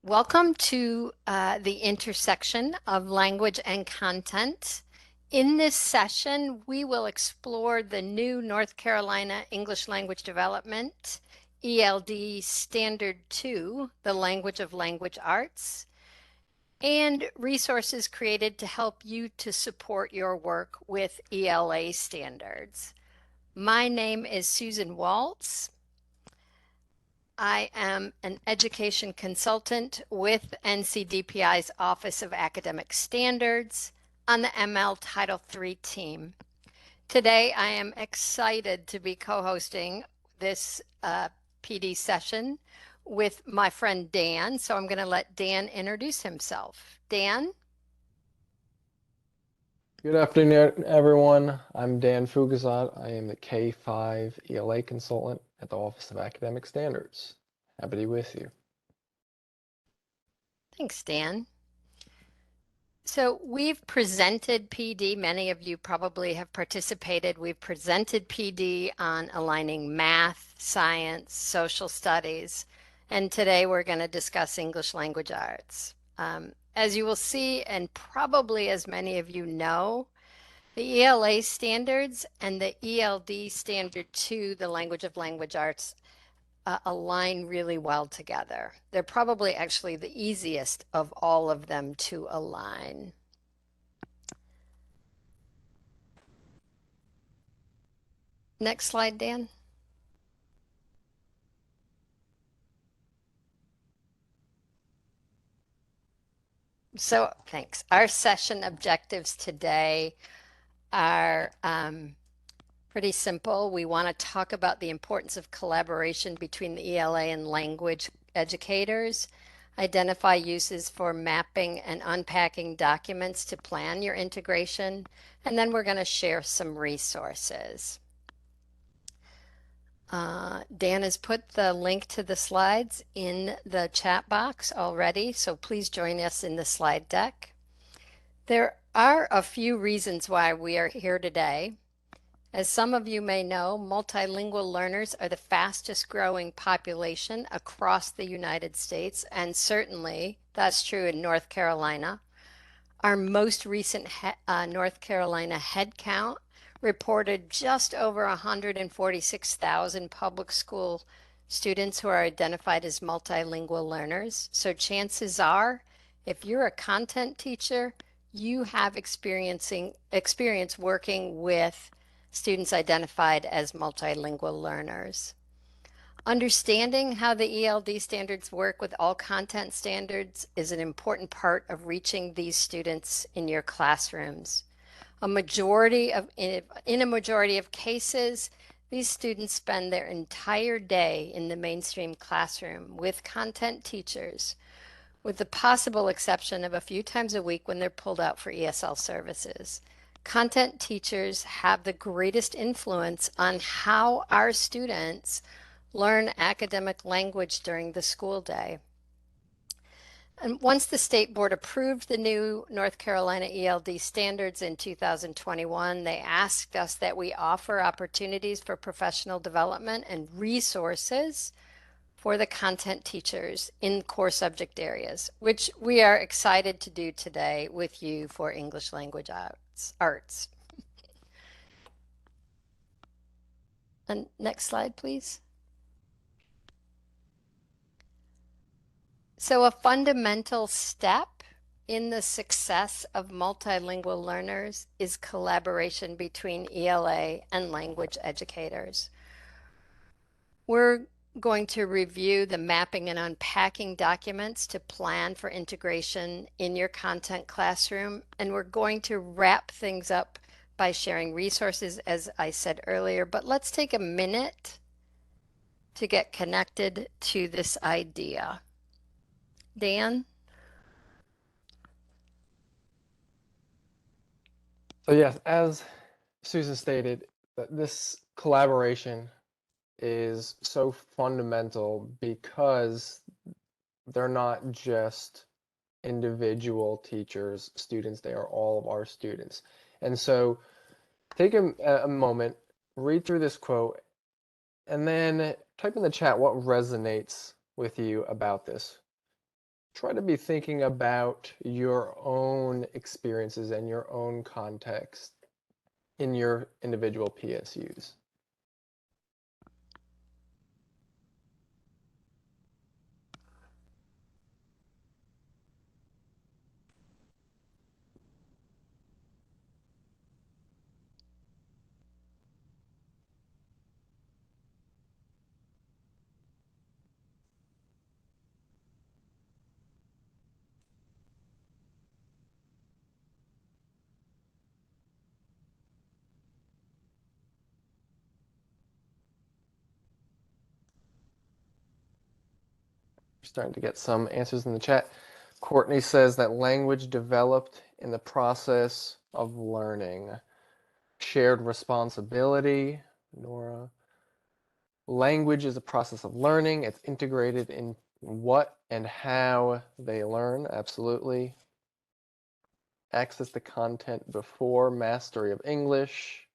Welcome to the intersection of language and content. In this session, we will explore the new North Carolina English Language Development, ELD Standard 2, the Language of Language Arts, and resources created to help you to support your work with ELA standards. My name is Susan Waltz. I am an education consultant with NCDPI's Office of Academic Standards on the ML Title III team. Today, I am excited to be co-hosting this PD session with my friend Dan. So I'm going to let Dan introduce himself. Dan? Good afternoon, everyone. I'm Dan Fugazat. I am the K-5 ELA consultant at the Office of Academic Standards. Happy to be with you. Thanks, Dan. So we've presented PD. Many of you probably have participated. We've presented PD on aligning math, science, social studies, and today we're going to discuss English language arts. As you will see, and probably as many of you know, the ELA standards and the ELD standard 2, the language of language arts, align really well together. They're probably actually the easiest of all of them to align. Next slide, Dan. So thanks. Our session objectives today are pretty simple. We want to talk about the importance of collaboration between the ELA and language educators, identify uses for mapping and unpacking documents to plan your integration, and then we're going to share some resources. Dan has put the link to the slides in the chat box already, so please join us in the slide deck. There are a few reasons why we are here today. As some of you may know, multilingual learners are the fastest growing population across the United States, and certainly that's true in North Carolina. Our most recent North Carolina headcount reported just over 146,000 public school students who are identified as multilingual learners. So chances are, if you're a content teacher, you have experience working with students identified as multilingual learners. Understanding how the ELD standards work with all content standards is an important part of reaching these students in your classrooms. In a majority of cases, these students spend their entire day in the mainstream classroom with content teachers, with the possible exception of a few times a week when they're pulled out for ESL services. Content teachers have the greatest influence on how our students learn academic language during the school day. And once the state board approved the new North Carolina ELD standards in 2021, they asked us that we offer opportunities for professional development and resources for the content teachers in core subject areas, which we are excited to do today with you for English language arts. And next slide, please. So a fundamental step in the success of multilingual learners is collaboration between ELA and language educators. We're going to review the mapping and unpacking documents to plan for integration in your content classroom, and we're going to wrap things up by sharing resources, as I said earlier, but let's take a minute to get connected to this idea. Dan? So yes, as Susan stated, this collaboration is so fundamental because they're not just individual teachers, students, they are all of our students. And so take a moment, read through this quote, and then type in the chat what resonates with you about this. try to be thinking about your own experiences and your own context in your individual PSUs. Starting to get some answers in the chat. Courtney says that language developed in the process of learning. Shared responsibility. Nora. Language is a process of learning. It's integrated in what and how they learn. Absolutely. Access to content before mastery of English.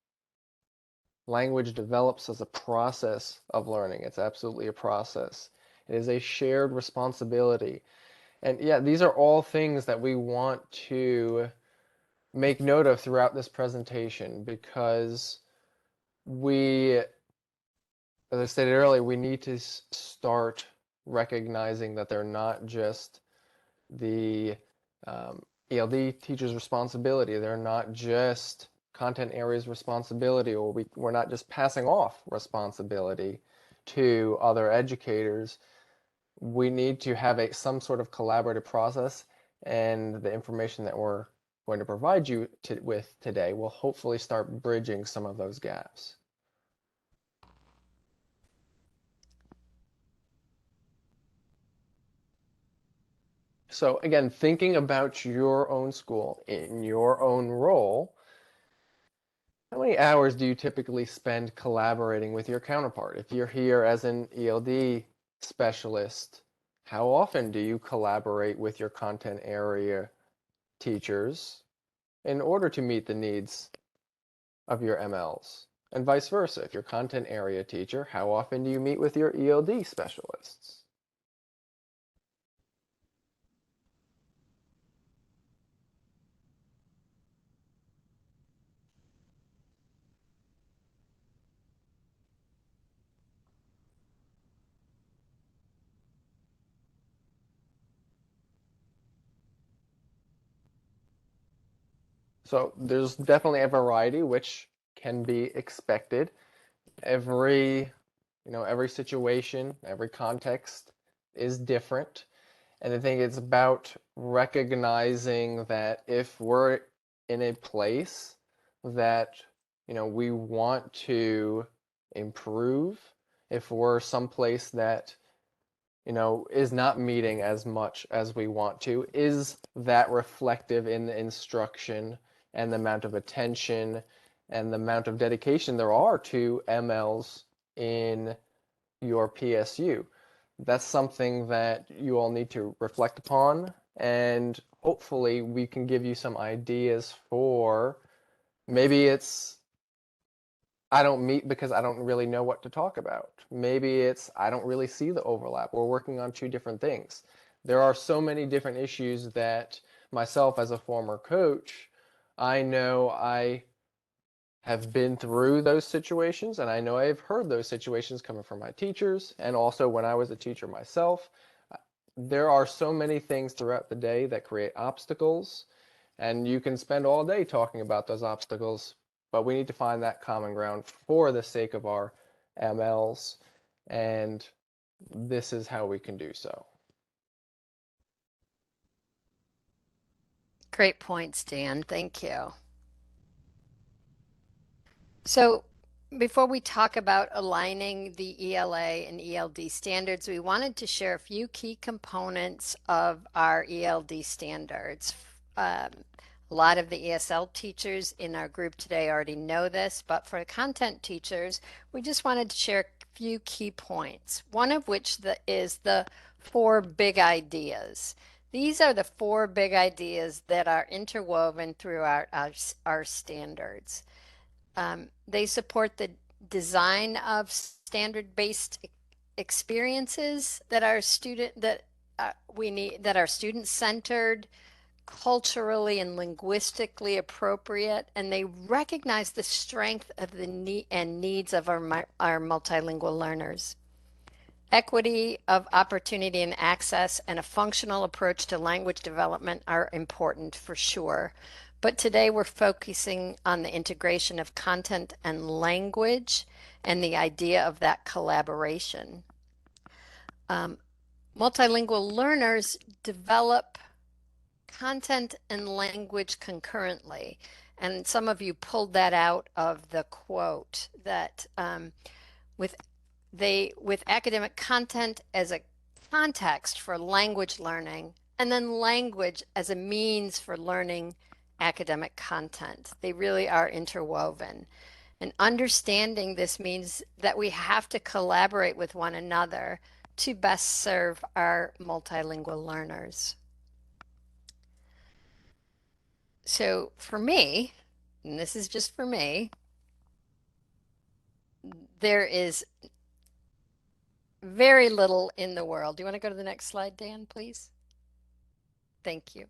Language develops as a process of learning. It's absolutely a process. It is a shared responsibility. And yeah, these are all things that we want to make note of throughout this presentation because we, as I stated earlier, we need to start recognizing that they're not just the ELD teacher's responsibility. They're not just content areas responsibility, or we're not just passing off responsibility to other educators. We need to have some sort of collaborative process, and the information that we're going to provide you with today will hopefully start bridging some of those gaps. So again, thinking about your own school in your own role, how many hours do you typically spend collaborating with your counterpart? If you're here as an ELD specialist, how often do you collaborate with your content area teachers in order to meet the needs of your MLs? And vice versa, if you're content area teacher, how often do you meet with your ELD specialists? So there's definitely a variety, which can be expected. Every, every situation, every context is different. And I think it's about recognizing that if we're in a place that, we want to improve, if we're someplace that, is not meeting as much as we want to, is that reflective in the instruction and the amount of attention and the amount of dedication there are to MLs in your PSU? That's something that you all need to reflect upon, and hopefully we can give you some ideas for maybe it's I don't meet because I don't really know what to talk about. Maybe it's I don't really see the overlap. We're working on two different things. There are so many different issues that myself as a former coach, I know I have been through those situations, and I know I've heard those situations coming from my teachers, and also when I was a teacher myself. There are so many things throughout the day that create obstacles, and you can spend all day talking about those obstacles, but we need to find that common ground for the sake of our MLs, and this is how we can do so. Great points, Dan. Thank you. So before we talk about aligning the ELA and ELD standards, we wanted to share a few key components of our ELD standards. A lot of the ESL teachers in our group today already know this, but for content teachers, we just wanted to share a few key points. One of which is the four big ideas. These are the four big ideas that are interwoven throughout our standards. They support the design of standard-based experiences that we need that are student centered, culturally and linguistically appropriate, and they recognize the strength of the need and needs of our multilingual learners. Equity of opportunity and access and a functional approach to language development are important for sure. But today we're focusing on the integration of content and language and the idea of that collaboration. Um, Multilingual learners develop content and language concurrently. And some of you pulled that out of the quote that with with academic content as a context for language learning, and then language as a means for learning academic content. They really are interwoven. And understanding this means that we have to collaborate with one another to best serve our multilingual learners. So for me, and this is just for me, there is very little in the world. Do you want to go to the next slide, Dan, please? Thank you.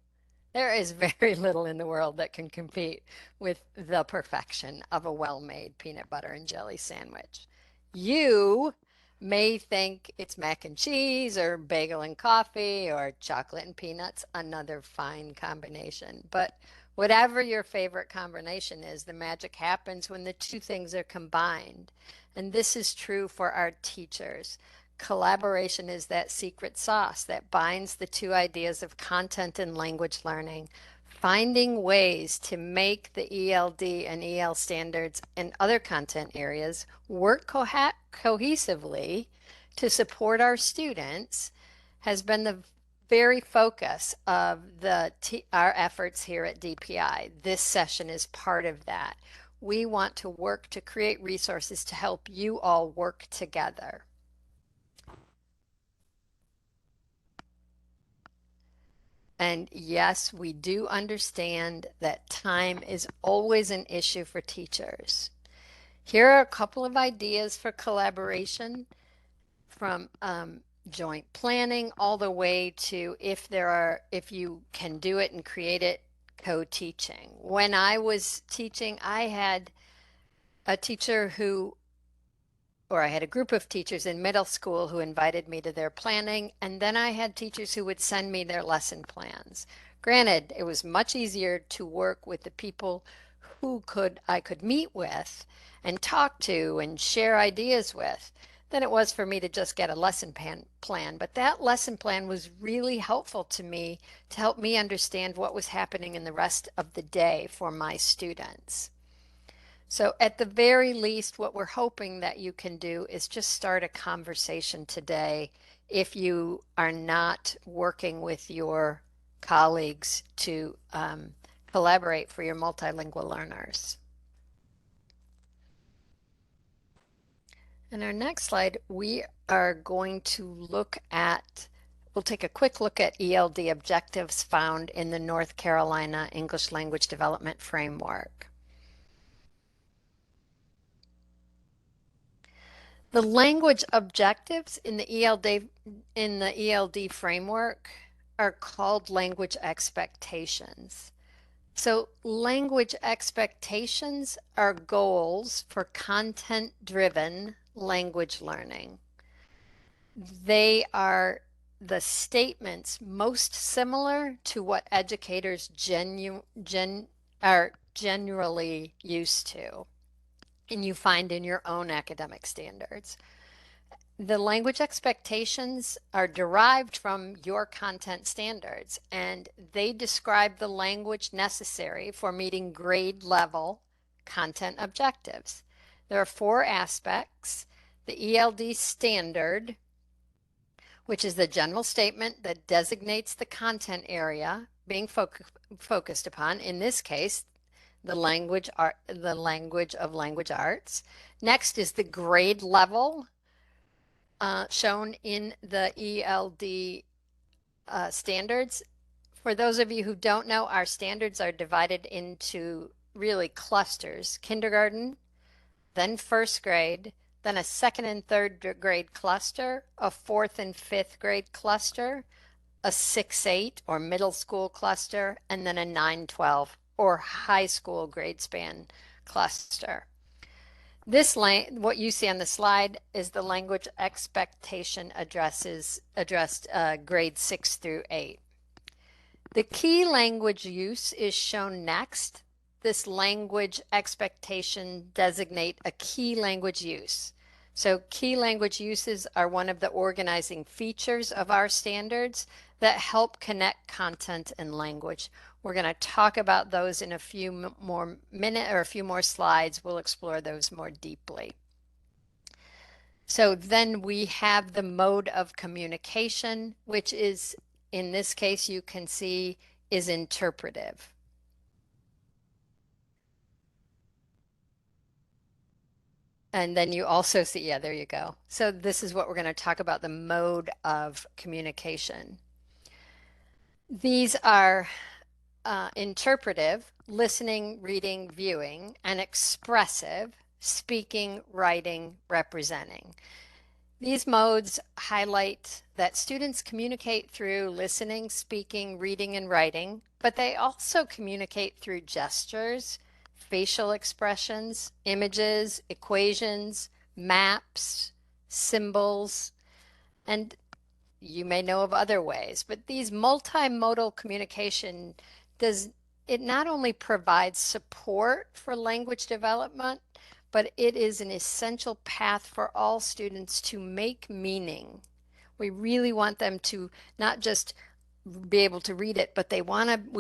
There is very little in the world that can compete with the perfection of a well-made peanut butter and jelly sandwich. You may think it's mac and cheese or bagel and coffee or chocolate and peanuts, another fine combination. But whatever your favorite combination is, the magic happens when the two things are combined. And this is true for our teachers. Collaboration is that secret sauce that binds the two ideas of content and language learning. Finding ways to make the ELD and EL standards and other content areas work cohesively to support our students has been the very focus of our efforts here at DPI. This session is part of that. We want to work to create resources to help you all work together. And yes, we do understand that time is always an issue for teachers. Here are a couple of ideas for collaboration from joint planning all the way to if you can do it and create it, co-teaching. When I was teaching, I had a teacher I had a group of teachers in middle school who invited me to their planning, and then I had teachers who would send me their lesson plans. Granted, it was much easier to work with the people I could meet with and talk to and share ideas with than it was for me to just get a plan. But that lesson plan was really helpful to me to help me understand what was happening in the rest of the day for my students. So at the very least, what we're hoping that you can do is just start a conversation today if you are not working with your colleagues to collaborate for your multilingual learners. In our next slide, we are going to we'll take a quick look at ELD objectives found in the North Carolina English Language Development Framework. The language objectives in the ELD framework are called language expectations. So language expectations are goals for content-driven language learning. They are the statements most similar to what educators are generally used to and you find in your own academic standards. The language expectations are derived from your content standards, and they describe the language necessary for meeting grade level content objectives. There are four aspects. The ELD standard, which is the general statement that designates the content area being focused upon. In this case, the language of language arts. Next is the grade level shown in the ELD standards. For those of you who don't know, our standards are divided into really clusters: kindergarten, then first grade, then a second and third grade cluster, a fourth and fifth grade cluster, a 6-8 or middle school cluster, and then a 9-12 or high school grade span cluster. What you see on the slide is the language expectation addressed grade 6 through 8. The key language use is shown next. This language expectation designate a key language use. So key language uses are one of the organizing features of our standards that help connect content and language. We're going to talk about those in a few more minutes or a few more slides. We'll explore those more deeply. So then we have the mode of communication, which is, in this case, you can see is interpretive. And then you also see, yeah, there you go. So this is what we're going to talk about, the mode of communication. These are interpretive, listening, reading, viewing, and expressive, speaking, writing, representing. These modes highlight that students communicate through listening, speaking, reading, and writing, but they also communicate through gestures, facial expressions, images, equations, maps, symbols, and you may know of other ways, but these multimodal communication does it not only provides support for language development, but it is an essential path for all students to make meaning. We really want them to not just be able to read it, but we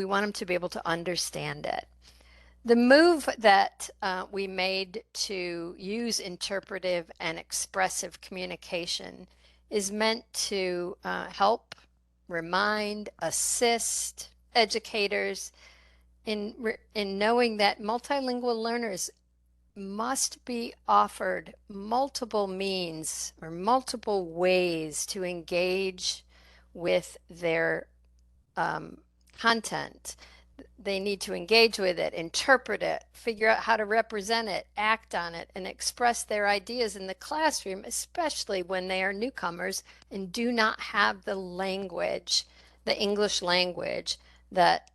want them to be able to understand it. The move that we made to use interpretive and expressive communication is meant to help, remind, assist educators in knowing that multilingual learners must be offered multiple means or multiple ways to engage with their um, content. They need to engage with it, interpret it, figure out how to represent it, act on it, and express their ideas in the classroom, especially when they are newcomers and do not have the language, the English language that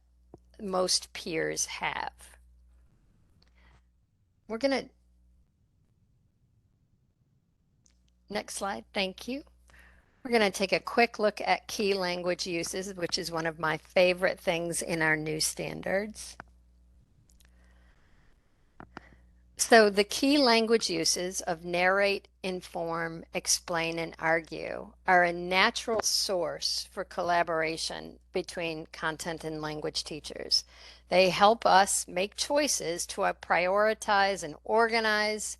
most peers have. We're going to, next slide, thank you. We're going to take a quick look at key language uses, which is one of my favorite things in our new standards. So the key language uses of narrate, inform, explain, and argue are a natural source for collaboration between content and language teachers. They help us make choices to prioritize and organize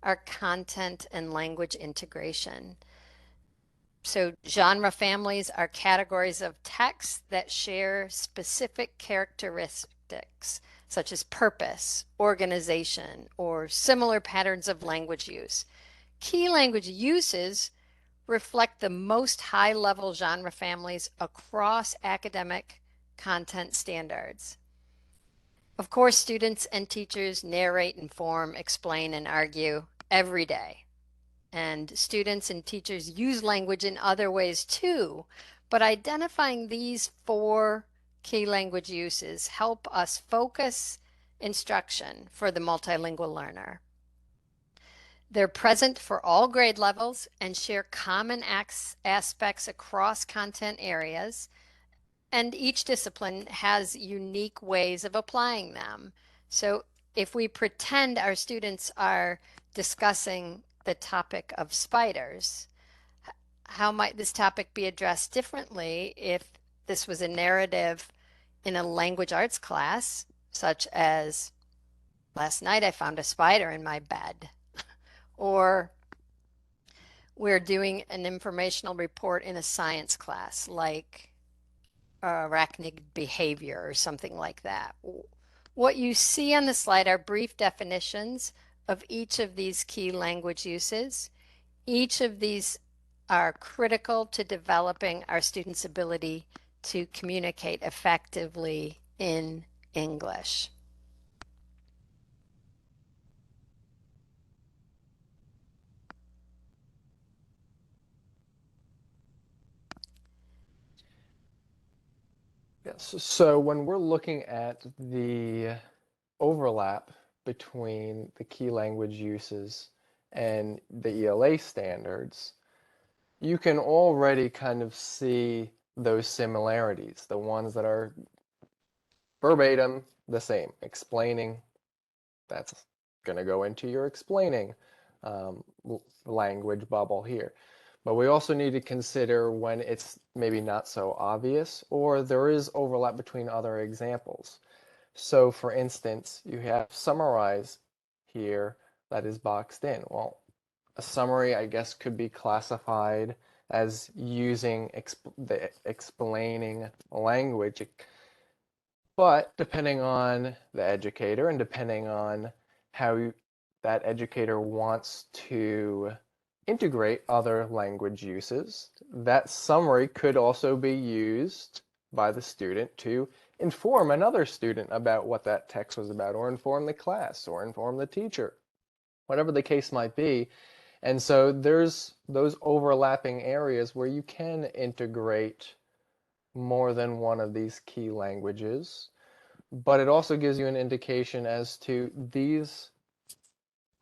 our content and language integration. So genre families are categories of text that share specific characteristics, such as purpose, organization, or similar patterns of language use. Key language uses reflect the most high-level genre families across academic content standards. Of course, students and teachers narrate, inform, explain, and argue every day. And students and teachers use language in other ways too, but identifying these 4 key language uses help us focus instruction for the multilingual learner. They're present for all grade levels and share common aspects across content areas, and each discipline has unique ways of applying them. So if we pretend our students are discussing the topic of spiders, how might this topic be addressed differently if this was a narrative in a language arts class, such as last night I found a spider in my bed, or we're doing an informational report in a science class like arachnid behavior or something like that. What you see on the slide are brief definitions of each of these key language uses. Each of these are critical to developing our students' ability to communicate effectively in English. Yes. So when we're looking at the overlap between the key language uses and the ELA standards, you can already kind of see those similarities, the ones that are verbatim the same. Explaining, that's going to go into your explaining um, language bubble here. But we also need to consider when it's maybe not so obvious or there is overlap between other examples. So for instance, you have summarize here that is boxed in. Well, a summary, I guess, could be classified as using the explaining language. But depending on the educator and depending on how that educator wants to integrate other language uses, that summary could also be used by the student to inform another student about what that text was about, or inform the class, or inform the teacher, whatever the case might be. And so there's those overlapping areas where you can integrate more than one of these key languages, but it also gives you an indication as to these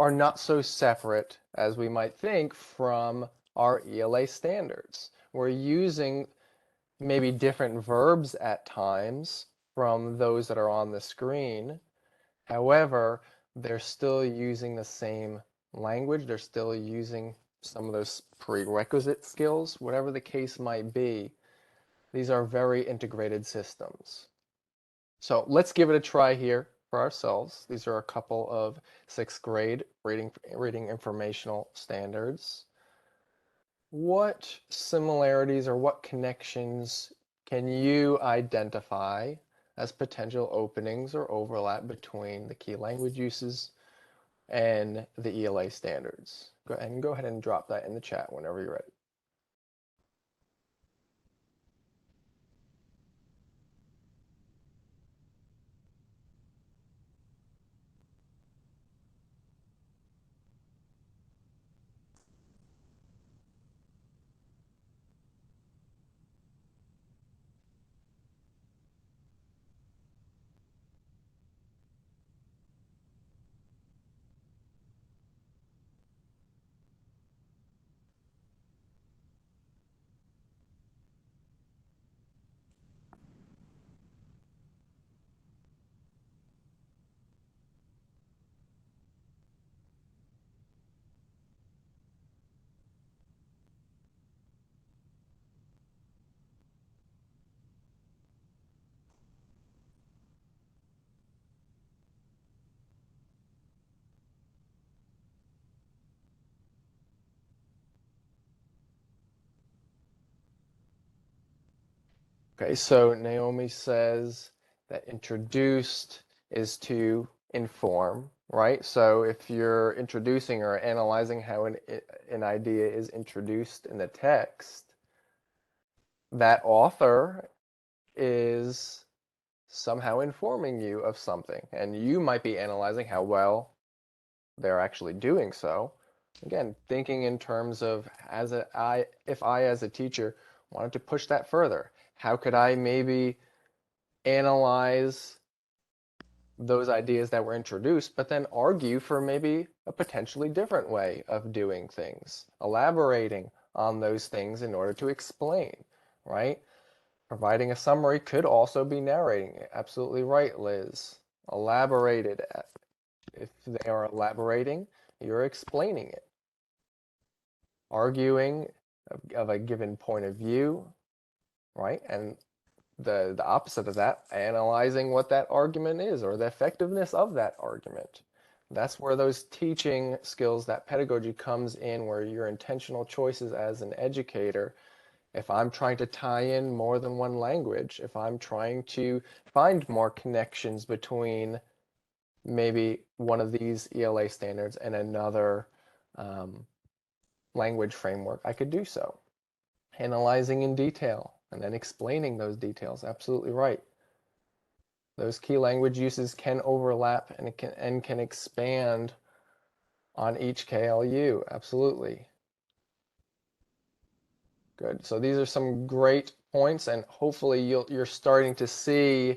are not so separate as we might think from our ELA standards. We're using maybe different verbs at times from those that are on the screen. However, they're still using the same language. They're still using some of those prerequisite skills, whatever the case might be. These are very integrated systems. So let's give it a try here for ourselves. These are a couple of sixth grade reading informational standards. What similarities or what connections can you identify as potential openings or overlap between the key language uses and the ELA standards? Go ahead and drop that in the chat whenever you're ready. Okay, so Naomi says that introduced is to inform, right? So if you're introducing or analyzing how an idea is introduced in the text, that author is somehow informing you of something, and you might be analyzing how well they're actually doing so. Again, thinking in terms of if I as a teacher wanted to push that further, how could I maybe analyze those ideas that were introduced, but then argue for maybe a potentially different way of doing things, elaborating on those things in order to explain, right? Providing a summary could also be narrating. Absolutely right, Liz. Elaborated. If they are elaborating, you're explaining it. Arguing of a given point of view, right? And the opposite of that, analyzing what that argument is or the effectiveness of that argument. That's where those teaching skills, that pedagogy comes in, where your intentional choices as an educator, if I'm trying to tie in more than one language, if I'm trying to find more connections between maybe one of these ELA standards and another um, language framework, I could do so. Analyzing in detail and then explaining those details. Absolutely right. Those key language uses can overlap and can expand on each KLU. Absolutely. Good. So these are some great points, and hopefully you're starting to see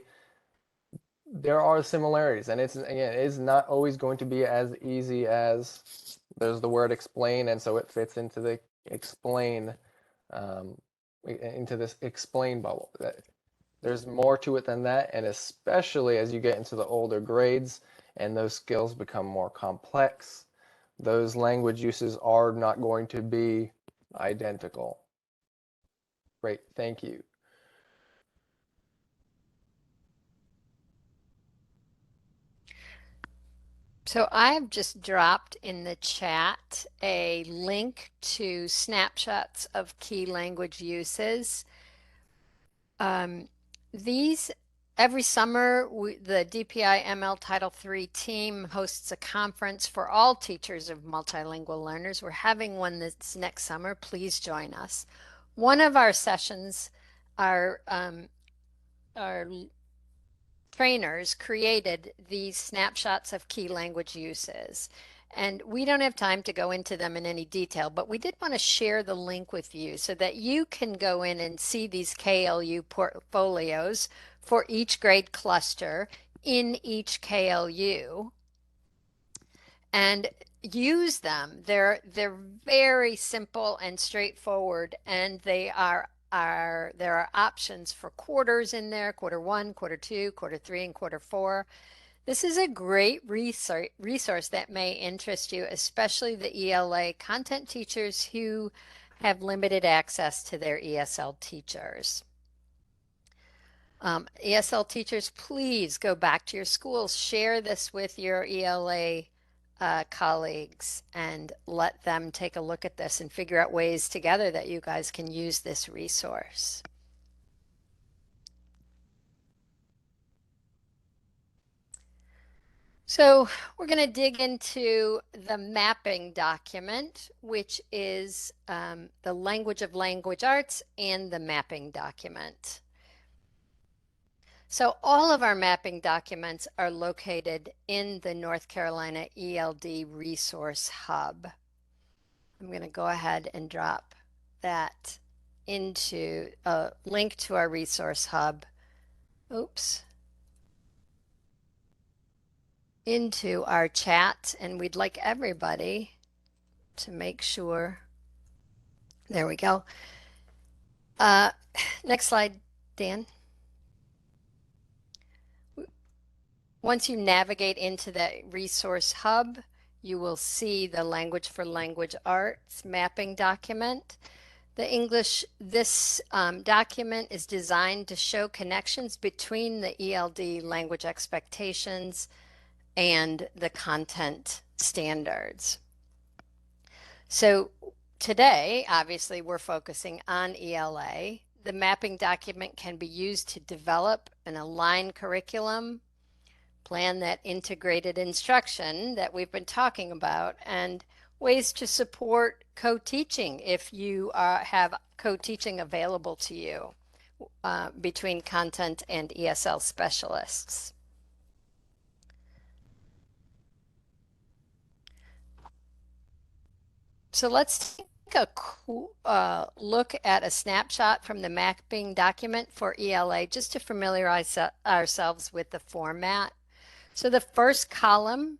there are similarities, and it's again, it's not always going to be as easy as there's the word explain, and so it fits into the explain um, into this explain bubble. There's more to it than that, and especially as you get into the older grades and those skills become more complex, those language uses are not going to be identical. Great, thank you. So I've just dropped in the chat a link to snapshots of key language uses. Um, these every summer, the DPI ML Title III team hosts a conference for all teachers of multilingual learners. We're having one this next summer. Please join us. One of our sessions, our trainers created these snapshots of key language uses. And we don't have time to go into them in any detail, but we did want to share the link with you so that you can go in and see these KLU portfolios for each grade cluster in each KLU and use them. They're very simple and straightforward, and there are options for quarters in there, quarter one, quarter two, quarter three, and quarter four. This is a great resource that may interest you, especially the ELA content teachers who have limited access to their ESL teachers. ESL teachers, please go back to your schools, share this with your ELA colleagues, and let them take a look at this and figure out ways together that you guys can use this resource. So we're going to dig into the mapping document, which is the language of language arts and the mapping document. So all of our mapping documents are located in the North Carolina ELD Resource Hub. I'm going to go ahead and drop that into a link to our resource hub. Oops. Into our chat, and we'd like everybody to make sure. There we go. Uh, Next slide, Dan. Once you navigate into the resource hub, you will see the language for language arts mapping document. This document is designed to show connections between the ELD language expectations and the content standards. So today, obviously, we're focusing on ELA. The mapping document can be used to develop an aligned curriculum, plan that integrated instruction that we've been talking about, and ways to support co-teaching if you have co-teaching available to you between content and ESL specialists. So let's take a look at a snapshot from the mapping document for ELA just to familiarize ourselves with the format. So the first column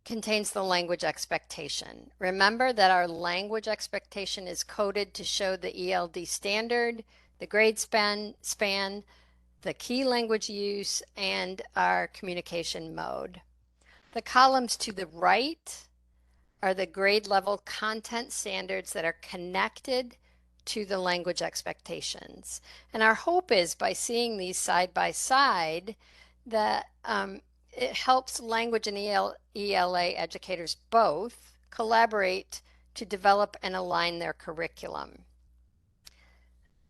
contains the language expectation. Remember that our language expectation is coded to show the ELD standard, the grade span, the key language use, and our communication mode. The columns to the right are the grade level content standards that are connected to the language expectations. And our hope is by seeing these side by side that it helps language and ELA educators both collaborate to develop and align their curriculum.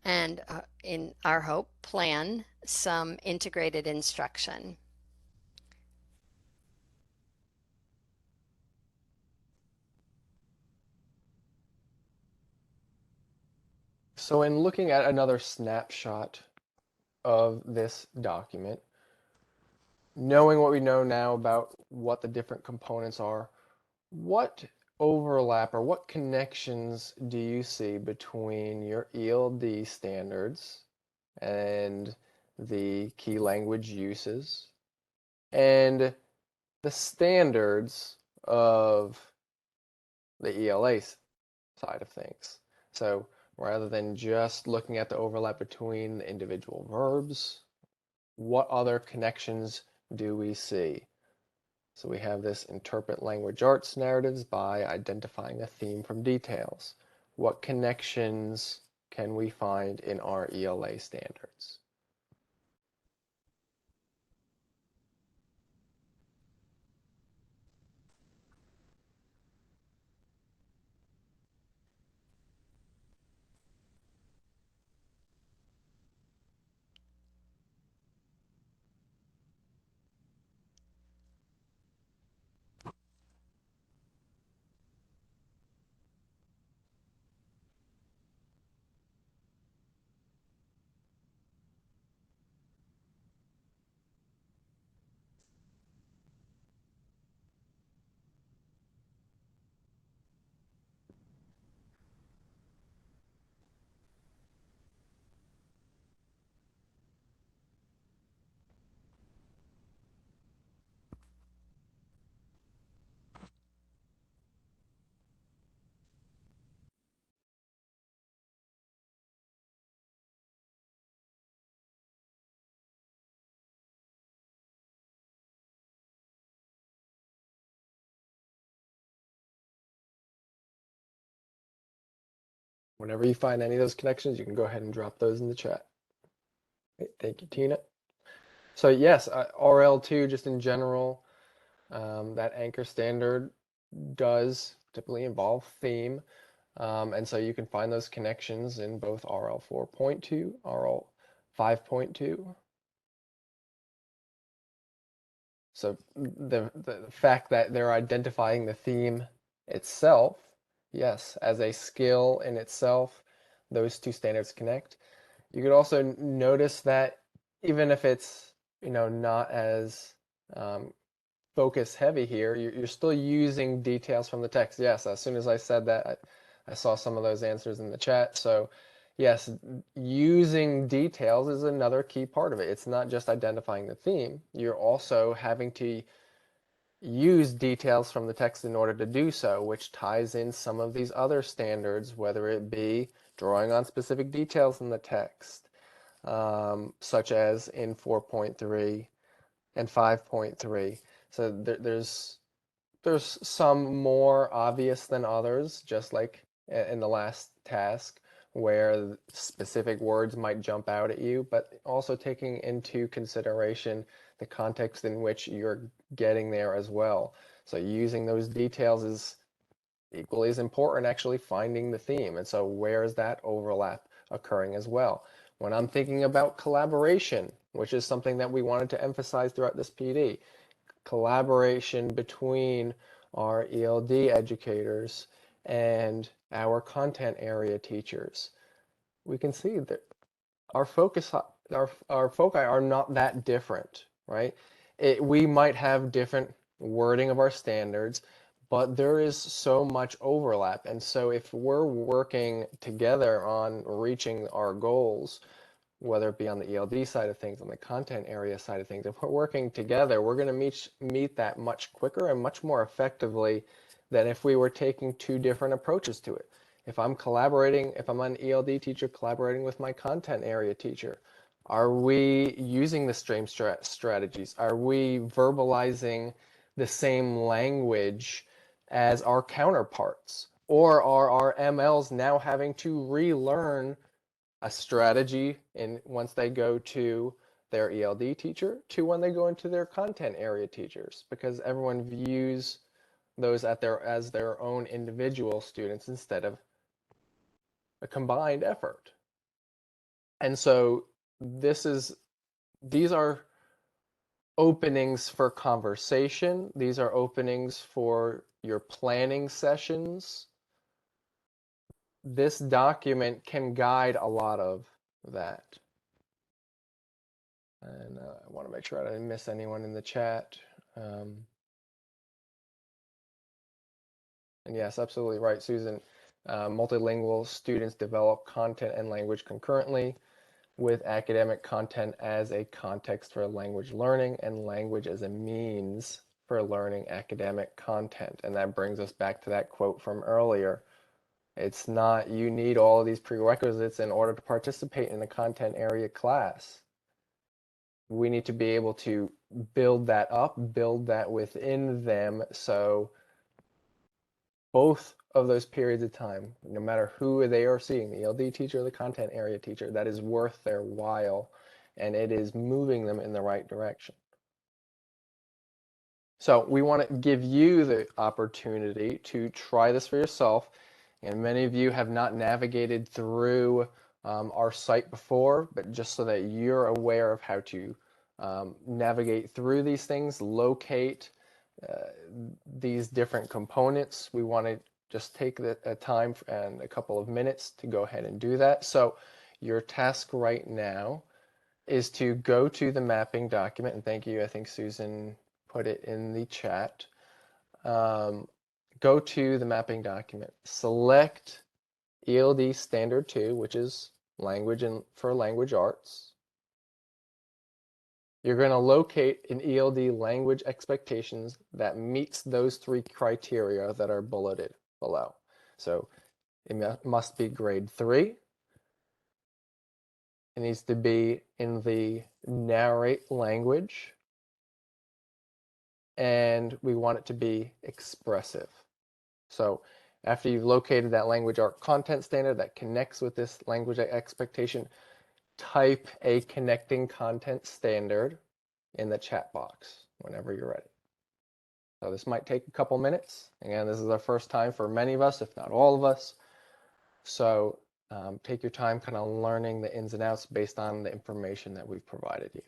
And in our hope, plan some integrated instruction. So in looking at another snapshot of this document, knowing what we know now about what the different components are, what overlap or what connections do you see between your ELD standards and the key language uses and the standards of the ELA side of things? So rather than just looking at the overlap between the individual verbs, what other connections do we see? So we have this interpret language arts narratives by identifying a theme from details. What connections can we find in our ELA standards? Whenever you find any of those connections, you can go ahead and drop those in the chat. Okay, thank you, Tina. So yes, RL2 just in general, that anchor standard does typically involve theme. And so you can find those connections in both RL 4.2, RL 5.2. So the fact that they're identifying the theme itself, yes, as a skill in itself, those two standards connect. You could also notice that even if it's, not as focus heavy here, you're still using details from the text. Yes, as soon as I said that, I saw some of those answers in the chat. So yes, using details is another key part of it. It's not just identifying the theme. You're also having to use details from the text in order to do so, which ties in some of these other standards, whether it be drawing on specific details in the text, such as in 4.3 and 5.3. So there's some more obvious than others, just like in the last task, where specific words might jump out at you, but also taking into consideration the context in which you're getting there as well. So using those details is equally as important, actually finding the theme. And so where is that overlap occurring as well? When I'm thinking about collaboration, which is something that we wanted to emphasize throughout this PD, collaboration between our ELD educators and our content area teachers. We can see that our focus, our foci are not that different, right? We might have different wording of our standards, but there is so much overlap. And so if we're working together on reaching our goals, whether it be on the ELD side of things, on the content area side of things, if we're working together, we're going to meet that much quicker and much more effectively than if we were taking two different approaches to it. If I'm collaborating, if I'm an ELD teacher collaborating with my content area teacher, are we using the same strategies? Are we verbalizing the same language as our counterparts? Or are our MLs now having to relearn a strategy and once they go to their ELD teacher to when they go into their content area teachers, because everyone views those as their own individual students instead of a combined effort. And so these are openings for conversation. These are openings for your planning sessions. This document can guide a lot of that. And I want to make sure I didn't miss anyone in the chat. Um, And yes, absolutely right, Susan. Multilingual students develop content and language concurrently, with academic content as a context for language learning and language as a means for learning academic content. And that brings us back to that quote from earlier. It's not you need all of these prerequisites in order to participate in a content area class. We need to be able to build that up, build that within them, so both of those periods of time, no matter who they are seeing, the ELD teacher or the content area teacher, that is worth their while and it is moving them in the right direction. So we want to give you the opportunity to try this for yourself. And many of you have not navigated through our site before, but just so that you're aware of how to navigate through these things, locate uh, these different components. We want to just take a time and a couple of minutes to go ahead and do that. So your task right now is to go to the mapping document, and thank you, I think Susan put it in the chat. Um, go to the mapping document, select ELD Standard 2, which is language and for language arts. You're going to locate an ELD language expectations that meets those three criteria that are bulleted below. So it must be grade 3. It needs to be in the narrate language, and we want it to be expressive. So after you've located that language art content standard that connects with this language expectation, type a connecting content standard in the chat box whenever you're ready. So this might take a couple minutes. Again, this is our first time for many of us, if not all of us. So take your time kind of learning the ins and outs based on the information that we've provided you.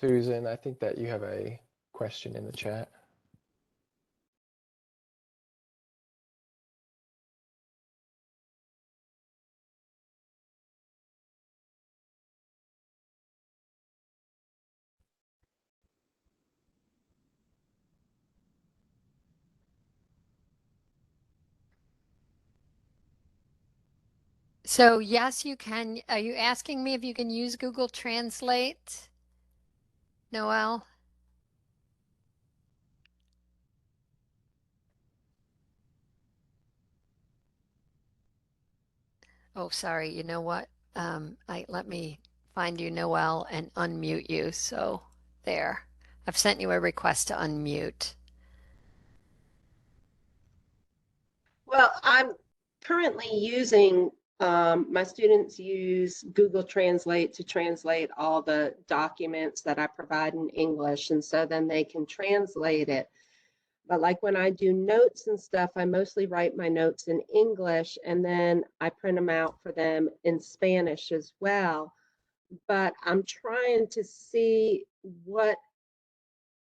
Susan, I think that you have a question in the chat. So yes, you can. Are you asking me if you can use Google Translate, Noel? Oh, sorry. You know what? Let me find you, Noel, and unmute you. So there. I've sent you a request to unmute. Well, I'm currently using, my students use Google Translate to translate all the documents that I provide in English, and so then they can translate it. But like when I do notes and stuff, I mostly write my notes in English and then I print them out for them in Spanish as well. But I'm trying to see what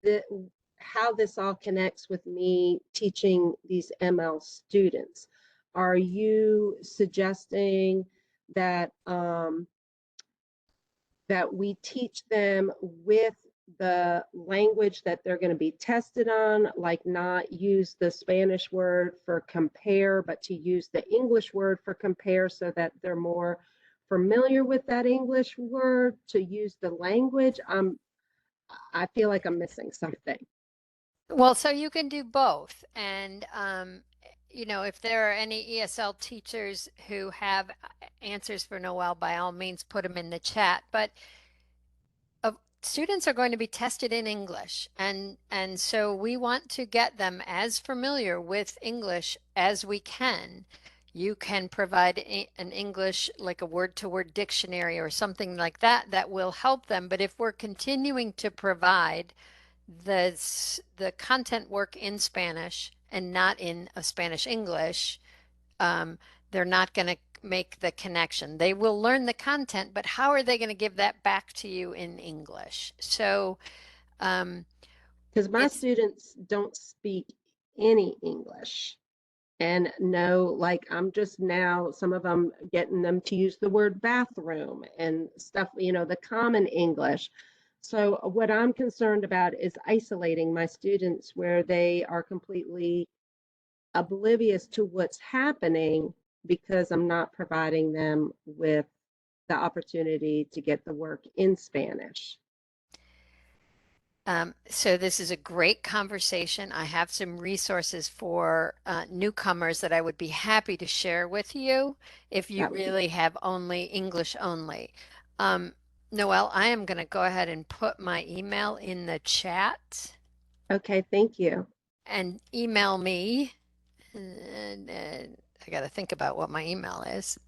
the how this all connects with me teaching these ML students. Are you suggesting that that we teach them with the language that they're going to be tested on, like not use the Spanish word for compare, but to use the English word for compare so that they're more familiar with that English word to use the language. I feel like I'm missing something. Well, so you can do both. And, if there are any ESL teachers who have answers for Noel, by all means, put them in the chat. But students are going to be tested in English, and so we want to get them as familiar with English as we can. You can provide an English, like a word-to-word dictionary or something like that, that will help them. But if we're continuing to provide the content work in Spanish and not in a Spanish English, um, they're not going to make the connection. They will learn the content, but how are they going to give that back to you in English? So um, Because my it's students don't speak any English. And no, like I'm just now, some of them getting them to use the word bathroom and stuff, the common English. So what I'm concerned about is isolating my students where they are completely oblivious to what's happening because I'm not providing them with the opportunity to get the work in Spanish. so this is a great conversation. I have some resources for newcomers that I would be happy to share with you if you That would be really have only English only. Um, Noelle, I am going to go ahead and put my email in the chat okay. Thank you. and email me. And I got to think about what my email is.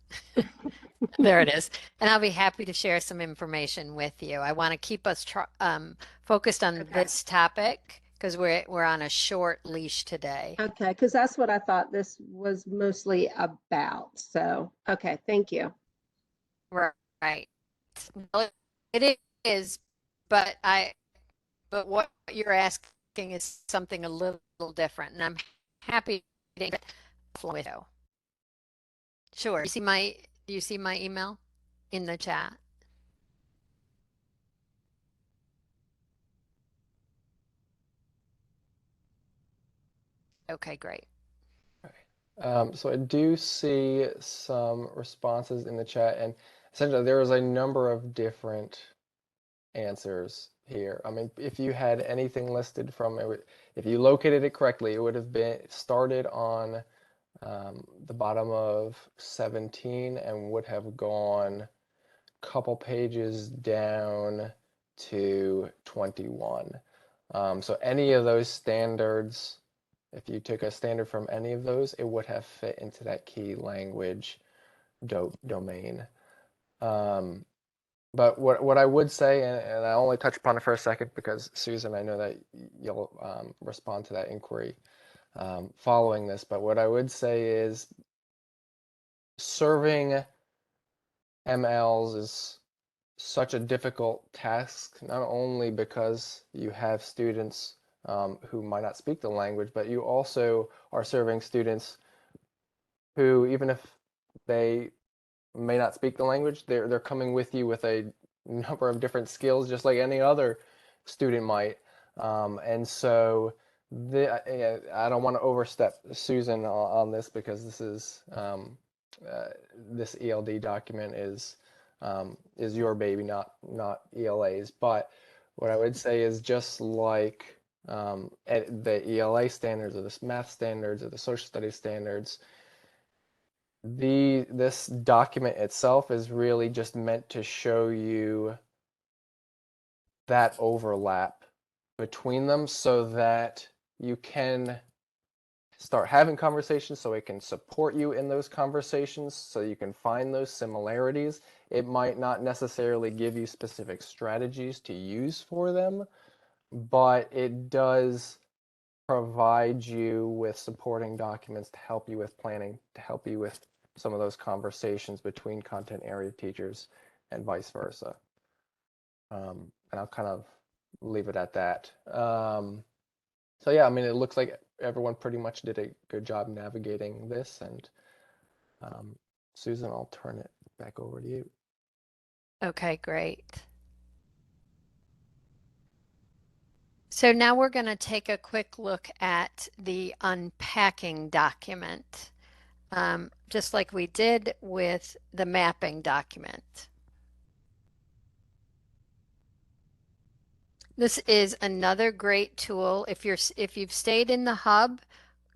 There it is. And I'll be happy to share some information with you. I want to keep us focused on Okay. this topic because we're on a short leash today. Okay, because that's what I thought this was mostly about. So, okay, thank you. Right. Well, it is, but but what you're asking is something a little different, and I'm happy to get with you. Sure. Do you see my email in the chat? Okay, great. So I do see some responses in the chat, and essentially there was a number of different answers here. I mean, if you had anything listed from it, if you located it correctly, it would have been started on the bottom of 17 and would have gone a couple pages down to 21. So any of those standards, if you took a standard from any of those, it would have fit into that key language domain. But what I would say, and I only touch upon it for a second because Susan, I know that you'll respond to that inquiry following this, but what I would say is serving MLs is such a difficult task, not only because you have students who might not speak the language, but you also are serving students who, even if they may not speak the language, they're coming with you with a number of different skills, just like any other student might. And so I don't want to overstep Susan on this because this is this ELD document is your baby, not ELA's. But what I would say is just like the ELA standards or the math standards or the social studies standards, this document itself is really just meant to show you that overlap between them so that you can start having conversations, so it can support you in those conversations, so you can find those similarities. It might not necessarily give you specific strategies to use for them, but it does provide you with supporting documents to help you with planning, to help you with some of those conversations between content area teachers and vice versa. And I'll kind of leave it at that. So yeah, I mean, it looks like everyone pretty much did a good job navigating this. And Susan, I'll turn it back over to you. Okay, great. So now we're going to take a quick look at the unpacking document, just like we did with the mapping document. This is another great tool. If you've stayed in the hub,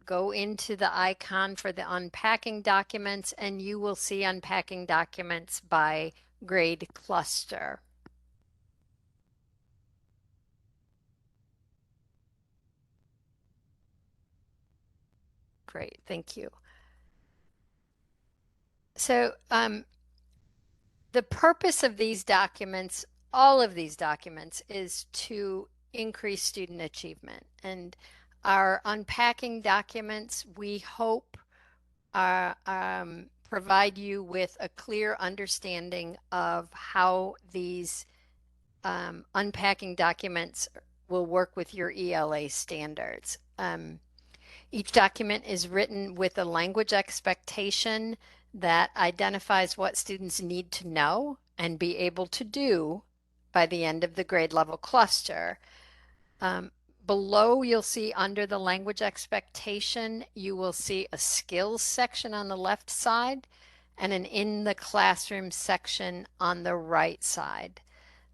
go into the icon for the unpacking documents and you will see unpacking documents by grade cluster. Great, thank you. So the purpose of these documents, all of these documents, is to increase student achievement. And our unpacking documents, we hope, provide you with a clear understanding of how these unpacking documents will work with your ELA standards. Each document is written with a language expectation that identifies what students need to know and be able to do by the end of the grade level cluster. Um, Below, you'll see under the language expectation, you will see a skills section on the left side and an in the classroom section on the right side.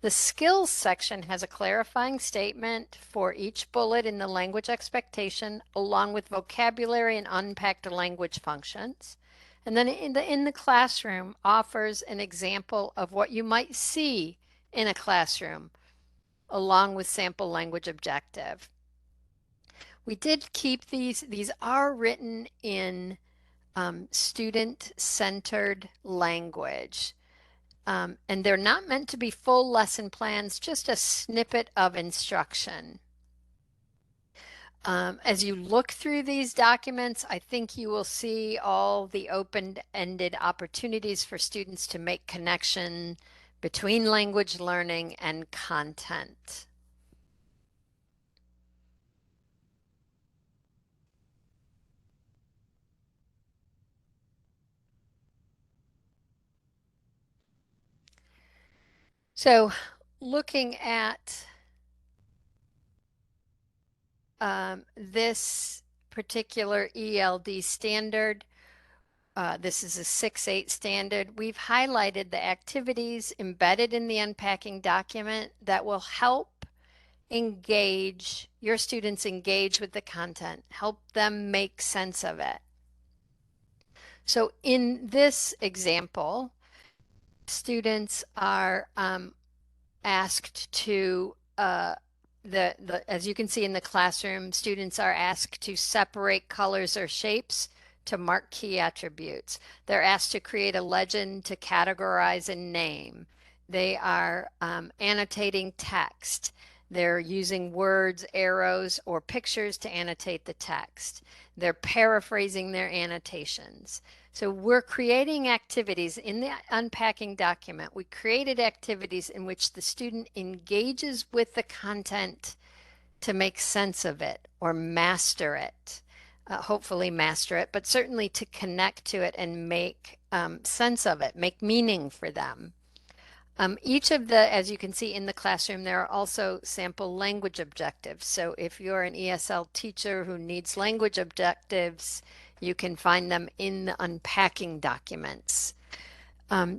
The skills section has a clarifying statement for each bullet in the language expectation, along with vocabulary and unpacked language functions. And then in the classroom offers an example of what you might see in a classroom, along with sample language objective. We did keep these are written in student-centered language. And they're not meant to be full lesson plans, just a snippet of instruction. As you look through these documents, I think you will see all the open-ended opportunities for students to make connection between language learning and content. So looking at this particular ELD standard, this is a 6-8 standard. We've highlighted the activities embedded in the unpacking document that will help your students engage with the content, help them make sense of it. So in this example, students are asked to as you can see in the classroom, students are asked to separate colors or shapes to mark key attributes. They're asked to create a legend to categorize and name. They are annotating text. They're using words, arrows, or pictures to annotate the text. They're paraphrasing their annotations. So we're creating activities in the unpacking document. We created activities in which the student engages with the content to make sense of it or master it. Hopefully master it, but certainly to connect to it and make sense of it, make meaning for them. Each of the, as you can see in the classroom, there are also sample language objectives. So if you're an ESL teacher who needs language objectives, you can find them in the unpacking documents.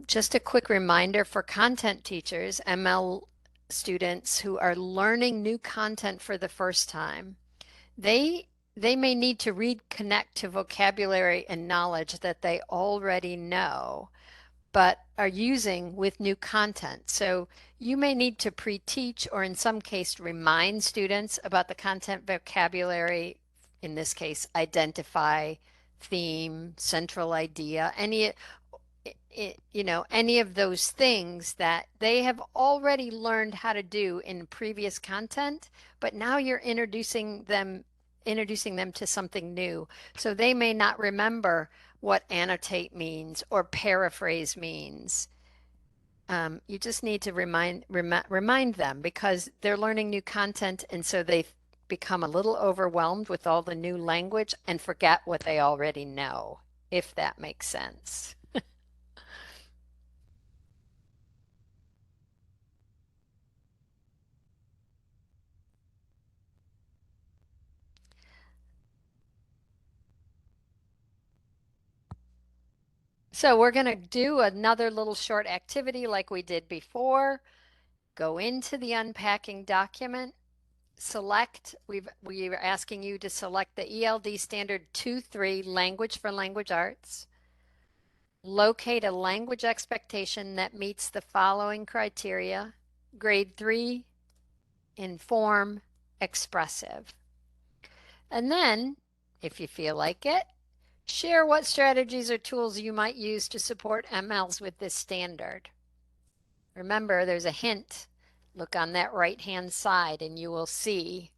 Just a quick reminder for content teachers, ML students who are learning new content for the first time, they may need to reconnect to vocabulary and knowledge that they already know but are using with new content. So you may need to pre-teach or in some case remind students about the content vocabulary, in this case, identify, theme, central idea, any of those things that they have already learned how to do in previous content, but now you're introducing them to something new. So they may not remember what annotate means or paraphrase means. You just need to remind them because they're learning new content, and so they've become a little overwhelmed with all the new language and forget what they already know, if that makes sense. So we're going to do another little short activity like we did before. Go into the unpacking document, select, we are asking you to select the ELD standard 2-3 language for language arts. Locate a language expectation that meets the following criteria: grade 3, inform, expressive. And then, if you feel like it, share what strategies or tools you might use to support MLs with this standard. Remember, there's a hint. Look on that right-hand side and you will see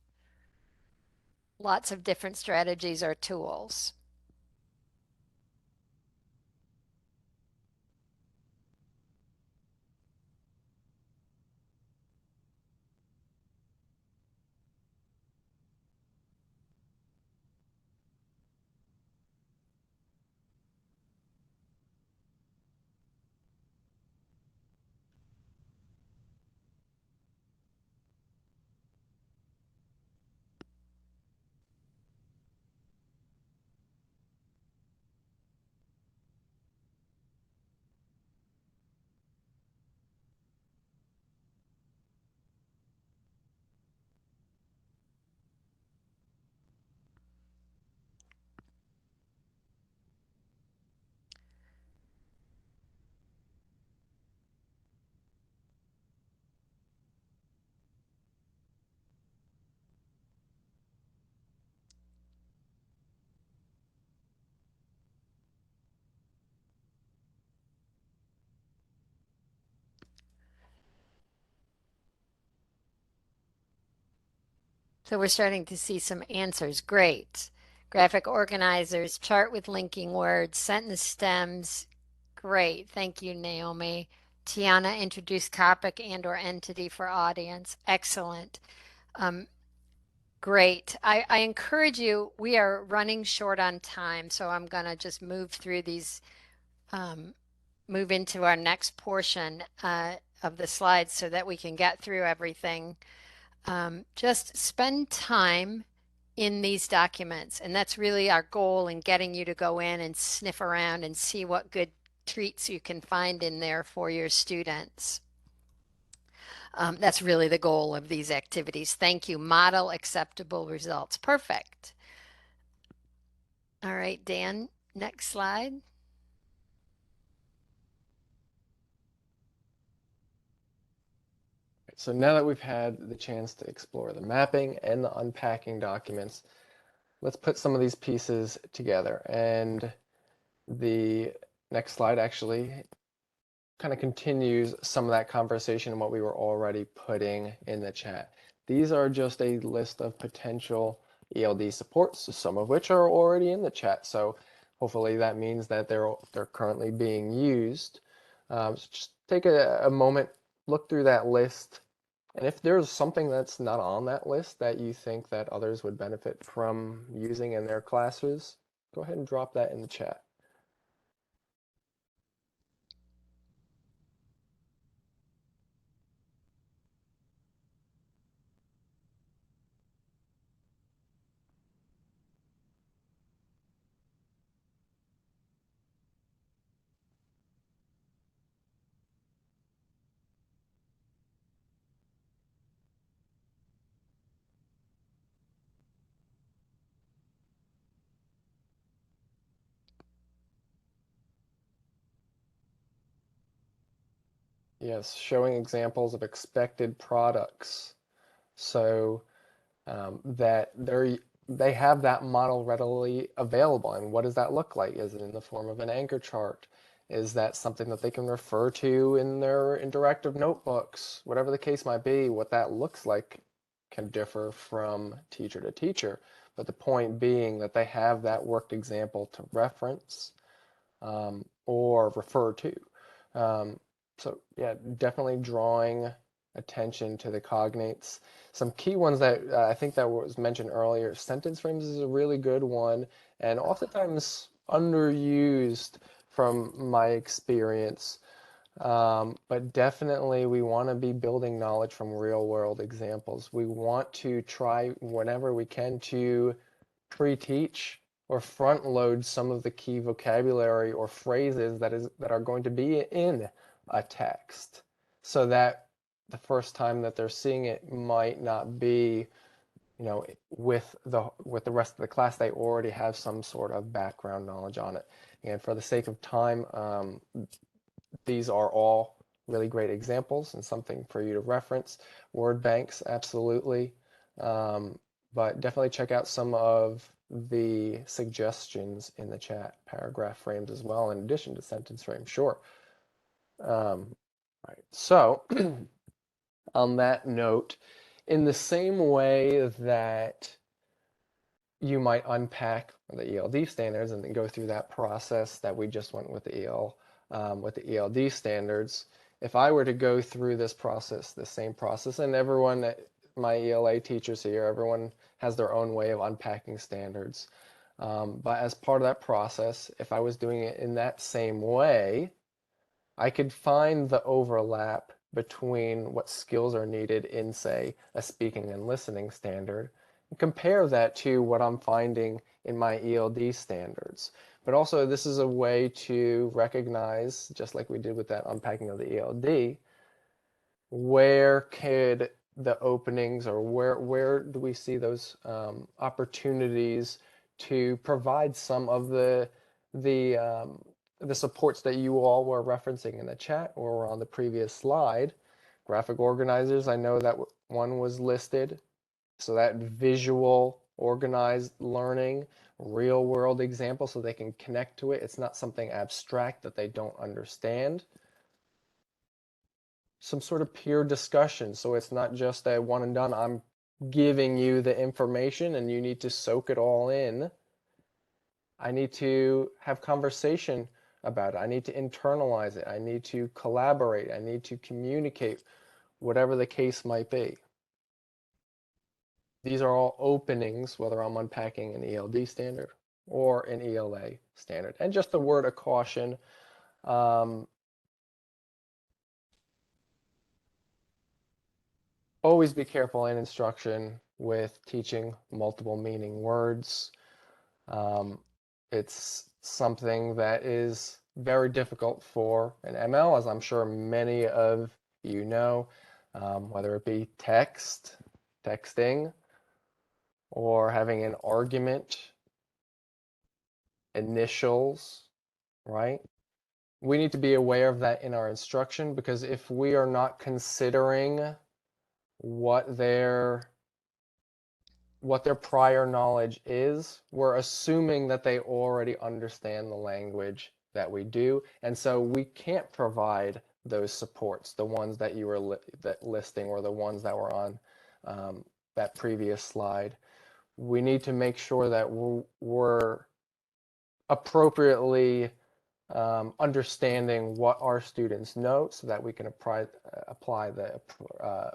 lots of different strategies or tools. So we're starting to see some answers. Great. Graphic organizers, chart with linking words, sentence stems. Great. Thank you, Naomi. Tiana introduced topic and or entity for audience. Excellent. Um, Great. I encourage you, we are running short on time, so I'm going to just move through these, move into our next portion of the slides so that we can get through everything. Just spend time in these documents, and that's really our goal in getting you to go in and sniff around and see what good treats you can find in there for your students. That's really the goal of these activities. Thank you. Model acceptable results. Perfect. All right, Dan, next slide. So now that we've had the chance to explore the mapping and the unpacking documents, let's put some of these pieces together. And the next slide actually kind of continues some of that conversation and what we were already putting in the chat. These are just a list of potential ELD supports, some of which are already in the chat. So hopefully that means that they're currently being used. So just take a moment, look through that list, and if there's something that's not on that list that you think that others would benefit from using in their classes, go ahead and drop that in the chat. Yes, showing examples of expected products. So that they have that model readily available. And what does that look like? Is it in the form of an anchor chart? Is that something that they can refer to in their interactive notebooks? Whatever the case might be, what that looks like can differ from teacher to teacher. But the point being that they have that worked example to reference or refer to. So yeah, definitely drawing attention to the cognates. Some key ones that I think that was mentioned earlier, sentence frames is a really good one and oftentimes underused from my experience. But definitely we want to be building knowledge from real world examples. We want to try whenever we can to pre-teach or front load some of the key vocabulary or phrases that are going to be in a text, so that the first time that they're seeing it might not be, with the rest of the class, they already have some sort of background knowledge on it. And for the sake of time, these are all really great examples and something for you to reference. Word banks, absolutely. But definitely check out some of the suggestions in the chat, paragraph frames as well, in addition to sentence frames, sure. Right. So on that note, in the same way that you might unpack the ELD standards and then go through that process that we just went with with the ELD standards. If I were to go through this process, the same process, and everyone, my ELA teachers here, everyone has their own way of unpacking standards. But as part of that process, if I was doing it in that same way, I could find the overlap between what skills are needed in, say, a speaking and listening standard, and compare that to what I'm finding in my ELD standards. But also, this is a way to recognize, just like we did with that unpacking of the ELD, where could the openings, or where do we see those opportunities to provide some of the the supports that you all were referencing in the chat or on the previous slide. Graphic organizers, I know that one was listed. So that visual organized learning, real world example, so they can connect to it. It's not something abstract that they don't understand. Some sort of peer discussion, so it's not just a one and done. I'm giving you the information and you need to soak it all in. I need to have conversation about it. I need to internalize it. I need to collaborate. I need to communicate, whatever the case might be. These are all openings, whether I'm unpacking an ELD standard or an ELA standard. And just a word of caution, always be careful in instruction with teaching multiple meaning words. It's something that is very difficult for an ML, as I'm sure many of you know, whether it be texting, or having an argument, initials, right? We need to be aware of that in our instruction, because if we are not considering what their prior knowledge is, we're assuming that they already understand the language that we do, and so we can't provide those supports, the ones that you were listing, or the ones that were on that previous slide. We need to make sure that we're appropriately understanding what our students know, so that we can apply the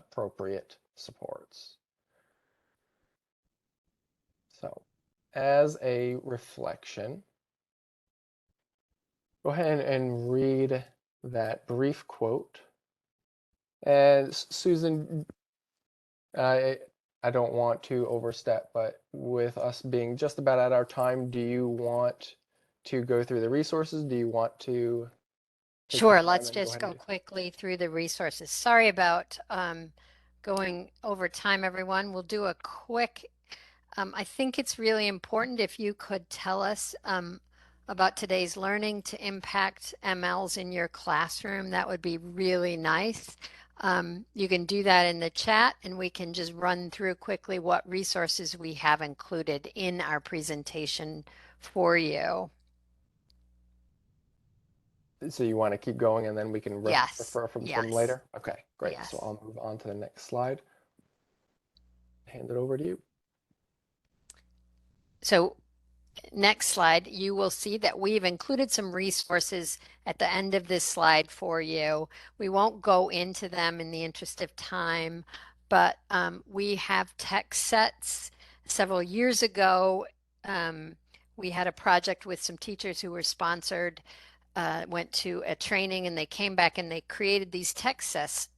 appropriate supports. So, as a reflection, go ahead and read that brief quote. And Susan, I don't want to overstep, but with us being just about at our time, do you want to go through the resources? Do you want to take some Sure, time let's and go just ahead and go do? quickly through the resources. Sorry about going over time, everyone. We'll do a quick, I think it's really important if you could tell us about today's learning to impact MLs in your classroom. That would be really nice. You can do that in the chat, and we can just run through quickly what resources we have included in our presentation for you. So you want to keep going, and then we can Yes, refer from them yes, later? Okay, great. So yes. I'll move on to the next slide. Hand it over to you. So next slide, you will see that we've included some resources at the end of this slide for you. We won't go into them in the interest of time, but we have text sets. Several years ago, we had a project with some teachers who were sponsored, went to a training, and they came back and they created these text sets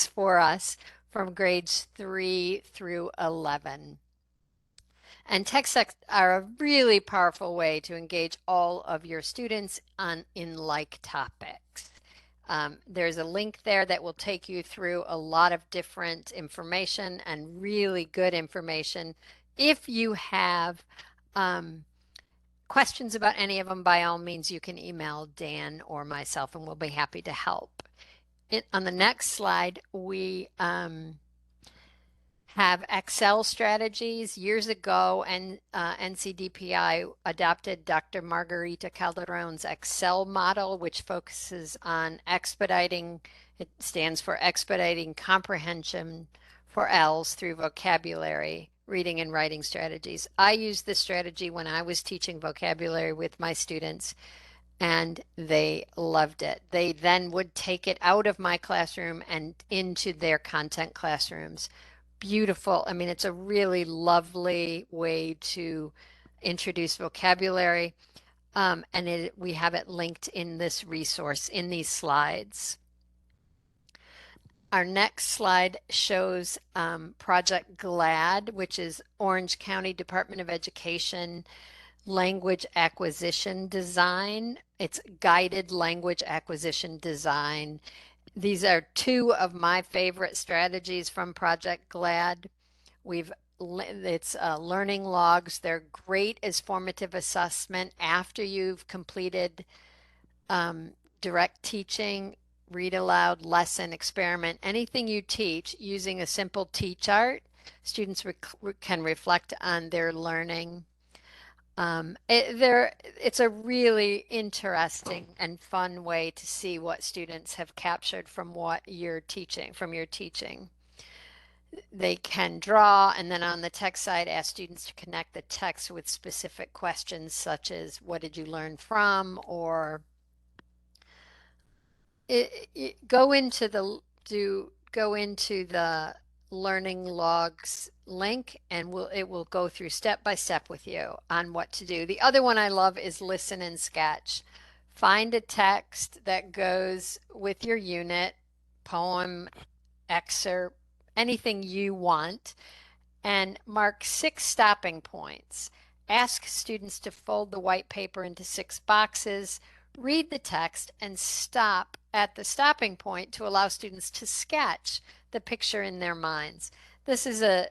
for us from grades 3 through 11. And texts are a really powerful way to engage all of your students in like topics. There's a link there that will take you through a lot of different information and really good information. If you have questions about any of them, by all means, you can email Dan or myself and we'll be happy to help. On the next slide, we have Excel strategies. Years ago, and NCDPI adopted Dr. Margarita Calderon's Excel model, which focuses on expediting, it stands for expediting comprehension for L's through vocabulary, reading and writing strategies. I used this strategy when I was teaching vocabulary with my students and they loved it. They then would take it out of my classroom and into their content classrooms. Beautiful. I mean, it's a really lovely way to introduce vocabulary. We have it linked in this resource in these slides. Our next slide shows Project GLAD, which is Orange County Department of Education language acquisition design. It's guided language acquisition design. These are two of my favorite strategies from Project GLAD. It's learning logs. They're great as formative assessment after you've completed um, direct teaching, read aloud, lesson, experiment, anything you teach using a simple teach art. Students can reflect on their learning. It's a really interesting and fun way to see what students have captured from what you're teaching, from your teaching. They can draw, and then on the text side, ask students to connect the text with specific questions such as what did you learn from, or go into the learning logs link and it will go through step by step with you on what to do. The other one I love is listen and sketch. Find a text that goes with your unit, poem, excerpt, anything you want, and mark 6 stopping points. Ask students to fold the white paper into 6 boxes, read the text, and stop at the stopping point to allow students to sketch the picture in their minds. This is a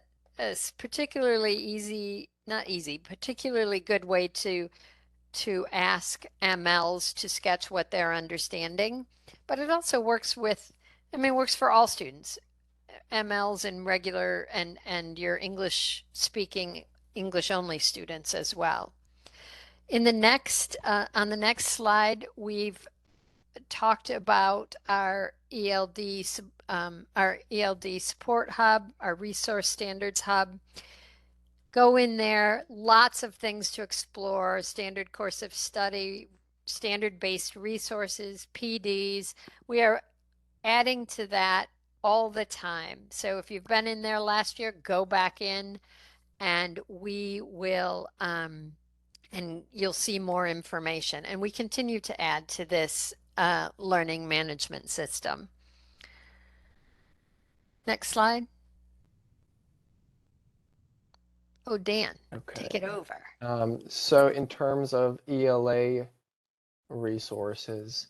particularly easy, not easy, particularly good way to ask MLs to sketch what they're understanding, but it also works with, I mean, works for all students. MLs and regular and your English speaking English only students as well. In the next on the next slide, we've talked about our ELD support hub, our resource standards hub. Go in there, lots of things to explore, standard course of study, standard-based resources, PDs. We are adding to that all the time. So if you've been in there last year, go back in and we will, and you'll see more information. And we continue to add to this learning management system. Next slide. Oh, Dan, take Okay. it over. So in terms of ELA resources,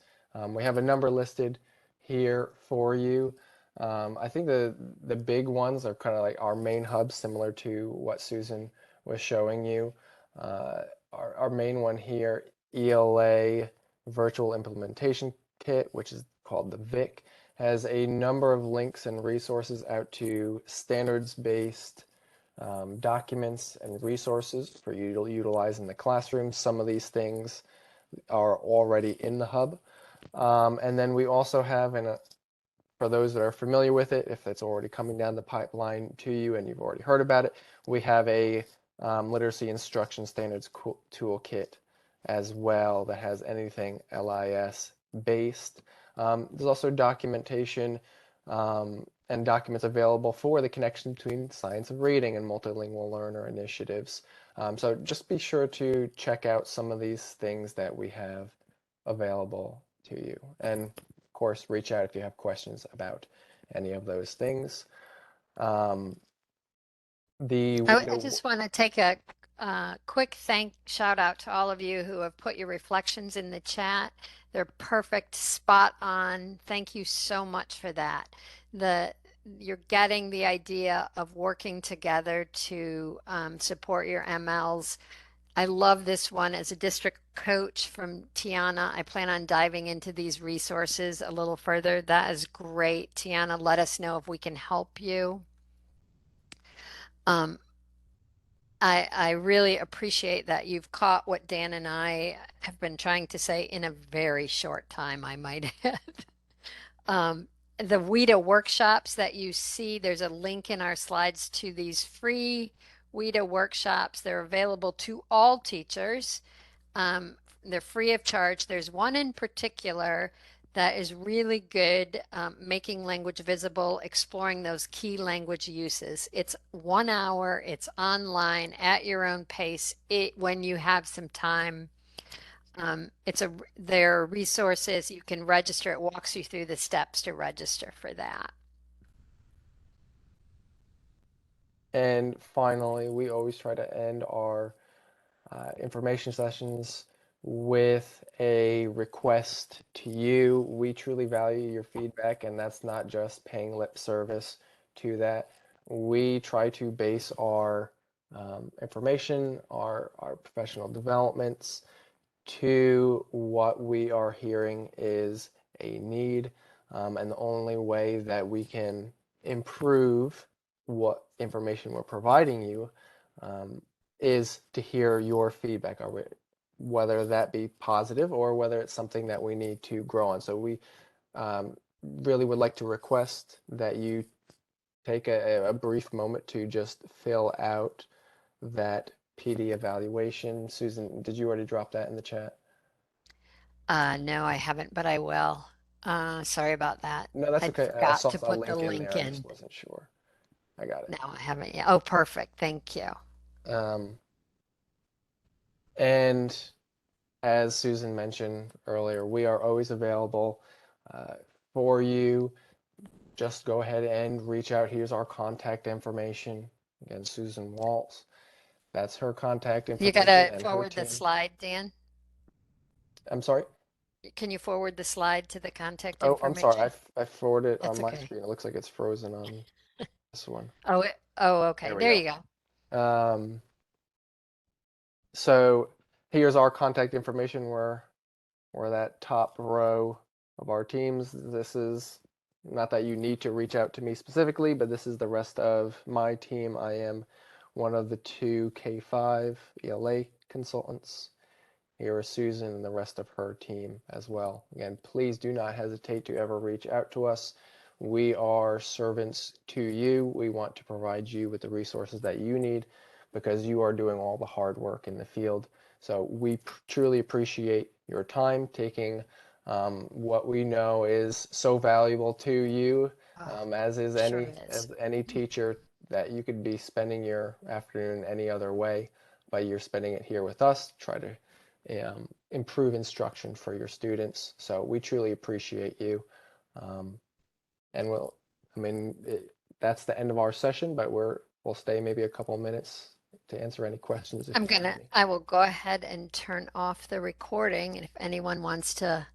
we have a number listed here for you. I think the big ones are kind of like our main hubs, similar to what Susan was showing you. Our main one here, ELA Virtual Implementation Kit, which is called the VIC, has a number of links and resources out to standards-based documents and resources for you to utilize in the classroom. Some of these things are already in the hub. And then we also have, for those that are familiar with it, if it's already coming down the pipeline to you and you've already heard about it, we have a literacy instruction standards toolkit as well that has anything LIS based. There's also documentation and documents available for the connection between science of reading and multilingual learner initiatives. So just be sure to check out some of these things that we have available to you. And of course, reach out if you have questions about any of those things. The I window, just want to take a quick shout out to all of you who have put your reflections in the chat. They're perfect, spot on. Thank you so much for that. The you're getting the idea of working together to support your MLs. I love this one as a district coach from Tiana. I plan on diving into these resources a little further. That is great. Tiana, let us know if we can help you. Um, I really appreciate that you've caught what Dan and I have been trying to say in a very short time, I might add. Um, the WIDA workshops that you see, there's a link in our slides to these free WIDA workshops. They're available to all teachers. They're free of charge. There's one in particular that is really good, making language visible, exploring those key language uses. It's 1 hour, it's online at your own pace. When you have some time, there are resources you can register. It walks you through the steps to register for that. and finally, we always try to end our information sessions with a request to you. We truly value your feedback, and that's not just paying lip service to that. We try to base our information, our professional developments to what we are hearing is a need, and the only way that we can improve what information we're providing you um, is to hear your feedback, whether that be positive or whether it's something that we need to grow on. So we really would like to request that you take a brief moment to just fill out that PD evaluation. Susan, did you already drop that in the chat? No, I haven't, but I will. Sorry about that. No, that's I okay. I forgot saw to a put the link in link there. I just in. wasn't sure. I got No, I haven't yet. Oh, perfect. Thank you. it. And as Susan mentioned earlier, we are always available uh, for you. Just go ahead and reach out. Here's our contact information. Again, Susan Waltz. That's her contact You information gotta and her forward the team. slide, Dan. I'm sorry. Can you forward the slide to the contact Oh, I'm sorry. information? I forwarded it on That's my okay. screen. It looks like it's frozen on this one. Oh, okay. There we There go. you go. So here's our contact information. We're that top row of our teams. This is not that you need to reach out to me specifically, but this is the rest of my team. I am one of the two K5 ELA consultants. Here is Susan and the rest of her team as well. Again, please do not hesitate to ever reach out to us. We are servants to you. We want to provide you with the resources that you need because you are doing all the hard work in the field. So we truly appreciate your time taking what we know is so valuable to you, Oh, as is sure is. any teacher, that you could be spending your afternoon any other way, but you're spending it here with us. Try to improve instruction for your students. So we truly appreciate you. Um, and I mean, that's the end of our session, but we'll stay maybe a couple minutes to answer any questions if you have any. I will go ahead and turn off the recording. And if anyone wants to